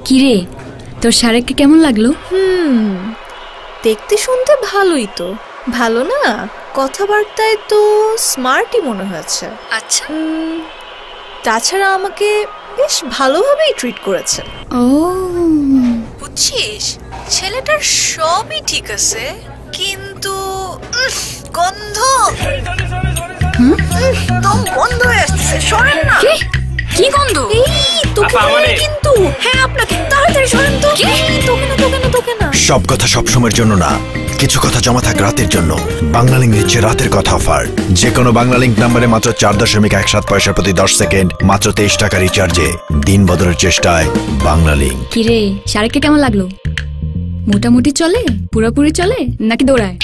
কিরে, তোর শারেককে কেমন লাগলো? দেখতে শুনতে ভালোই তো। ভালো না, কথাবার্তায় তো স্মার্টই মনে হয়েছে। আচ্ছা। তাছাড়া আমাকে বেশ ভালোভাবেই ট্রিট করেছে। ও বুঝছিস, ছেলেটার সবই ঠিক আছে, কিন্তু গন্ধ দম বন্ধ হয়ে আসছে। সরেন না। কি গন্ধ? এই তোকে কিন্তু। হ্যাঁ আপনাকে, তাড়াতাড়ি সরেন তো। তোকে না। সব কথা সব সময়ের জন্য না, কিছু কথা জমা থাক রাতের জন্য। বাংলালিংক দিচ্ছে রাতের কথা অফার। যে কোনো বাংলালিংক নাম্বারে মাত্র 4.17 প্রতি 10 সেকেন্ড, মাত্র 23 টাকা রিচার্জে দিন বদলের চেষ্টায় বাংলালিংক। কিরে, শারেককে কেমন লাগলো? মোটামুটি চলে, পুরোপুরি চলে নাকি দৌড়ায়?